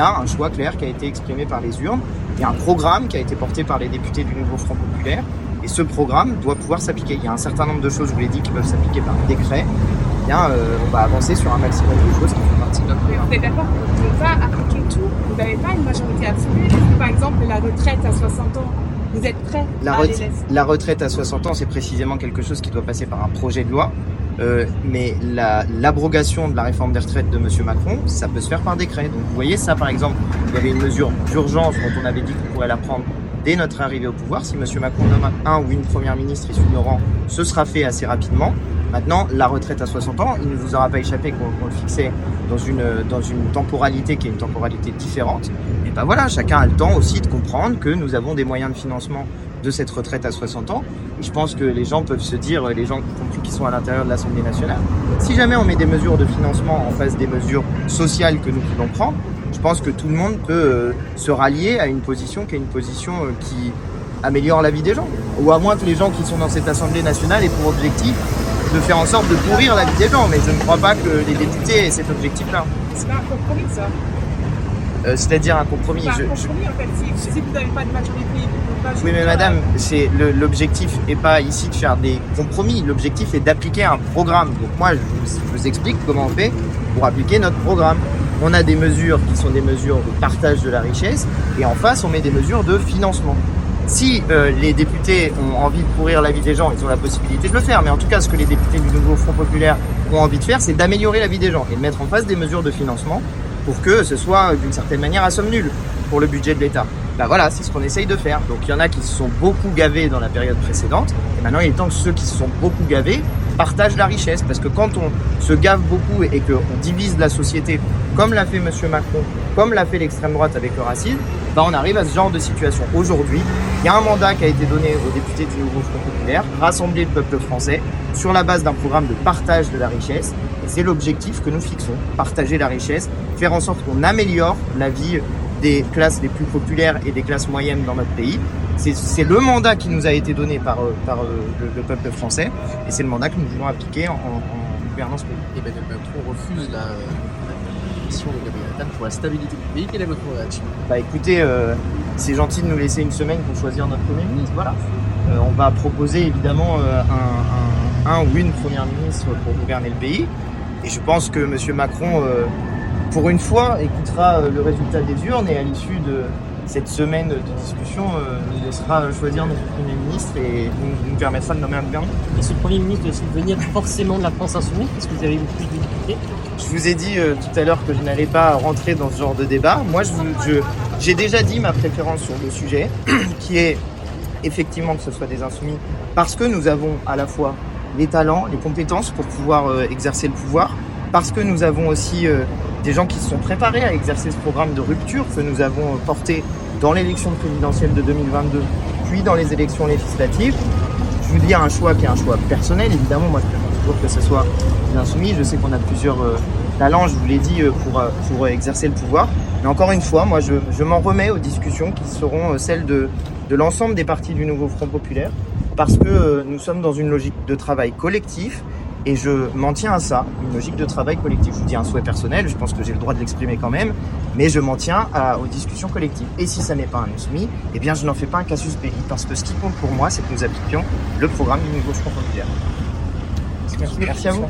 Il y a un choix clair qui a été exprimé par les urnes. Il y a un programme qui a été porté par les députés du Nouveau Front Populaire. Et ce programme doit pouvoir s'appliquer. Il y a un certain nombre de choses, je vous l'ai dit, qui peuvent s'appliquer par décret. Eh bien, on va avancer sur un maximum de choses qui font partie de notre programme. Vous êtes d'accord qu'on ne peut pas appliquer tout? Vous n'avez pas une majorité absolue. Par exemple, la retraite à 60 ans, vous êtes prêts à les laisser? La retraite à 60 ans, c'est précisément quelque chose qui doit passer par un projet de loi. Mais l'abrogation de la réforme des retraites de M. Macron, ça peut se faire par décret. Donc vous voyez ça, par exemple, il y avait une mesure d'urgence dont on avait dit qu'on pourrait la prendre dès notre arrivée au pouvoir. Si M. Macron nomme un ou une première ministre issue de nos rangs, ce sera fait assez rapidement. Maintenant, la retraite à 60 ans, il ne vous aura pas échappé qu'on le fixait dans une temporalité qui est une temporalité différente. Et ben voilà, chacun a le temps aussi de comprendre que nous avons des moyens de financement de cette retraite à 60 ans. Et je pense que les gens peuvent se dire, les gens compris qui sont à l'intérieur de l'Assemblée nationale, si jamais on met des mesures de financement en face des mesures sociales que nous voulons prendre, je pense que tout le monde peut se rallier à une position qui est une position qui améliore la vie des gens. Ou à moins que les gens qui sont dans cette Assemblée nationale aient pour objectif de faire en sorte de pourrir la vie des gens. Mais je ne crois pas que les députés aient cet objectif-là. C'est pas un compromis, ça? C'est-à-dire un compromis. C'est un compromis, en fait. Si vous n'avez pas de majorité, vous pouvez pas... Oui, mais madame, l'objectif n'est pas ici de faire des compromis. L'objectif est d'appliquer un programme. Donc moi, je vous explique comment on fait pour appliquer notre programme. On a des mesures qui sont des mesures de partage de la richesse et en face, on met des mesures de financement. Si les députés ont envie de pourrir la vie des gens, ils ont la possibilité de le faire. Mais en tout cas, ce que les députés du Nouveau Front Populaire ont envie de faire, c'est d'améliorer la vie des gens et de mettre en face des mesures de financement pour que ce soit d'une certaine manière à somme nulle pour le budget de l'État. Ben voilà, c'est ce qu'on essaye de faire. Donc il y en a qui se sont beaucoup gavés dans la période précédente et maintenant il est temps que ceux qui se sont beaucoup gavés partagent la richesse. Parce que quand on se gave beaucoup et qu'on divise la société, comme l'a fait M. Macron, comme l'a fait l'extrême droite avec le racisme, ben on arrive à ce genre de situation. Aujourd'hui, il y a un mandat qui a été donné aux députés du Nouveau Front Populaire, rassembler le peuple français sur la base d'un programme de partage de la richesse. Et c'est l'objectif que nous fixons, partager la richesse, faire en sorte qu'on améliore la vie des classes les plus populaires et des classes moyennes dans notre pays. C'est le mandat qui nous a été donné par le peuple français et c'est le mandat que nous voulons appliquer en gouvernance politique. Emmanuel Macron refuse la mission de Gabriel Attal pour la stabilité du pays. Quelle est votre réaction? Bah écoutez, c'est gentil de nous laisser une semaine pour choisir notre Premier ministre. Voilà. On va proposer évidemment un ou une première ministre pour gouverner le pays. Et je pense que M. Macron, pour une fois, écoutera le résultat des urnes et à l'issue de cette semaine de discussion, nous laissera choisir notre Premier ministre et nous permettra de nommer un gouvernement. Et ce Premier ministre doit venir forcément de la France Insoumise, parce que vous avez beaucoup de difficultés. Je vous ai dit tout à l'heure que je n'allais pas rentrer dans ce genre de débat. Moi, j'ai déjà dit ma préférence sur le sujet, qui est effectivement que ce soit des insoumis, parce que nous avons à la fois les talents, les compétences pour pouvoir exercer le pouvoir, parce que nous avons aussi des gens qui se sont préparés à exercer ce programme de rupture que nous avons porté dans l'élection présidentielle de 2022, puis dans les élections législatives. Je vous dis un choix qui est un choix personnel, évidemment. Moi, je préfère toujours que ce soit des insoumis. Je sais qu'on a plusieurs talents, je vous l'ai dit, pour exercer le pouvoir. Mais encore une fois, moi, je m'en remets aux discussions qui seront celles de l'ensemble des partis du Nouveau Front Populaire, parce que nous sommes dans une logique de travail collectif. Et je m'en tiens à ça, une logique de travail collectif. Je vous dis un souhait personnel, je pense que j'ai le droit de l'exprimer quand même, mais je m'en tiens aux discussions collectives. Et si ça n'est pas un insoumis, eh bien je n'en fais pas un casus belli, parce que ce qui compte pour moi, c'est que nous appliquions le programme du Nouveau Front Populaire. Merci à vous.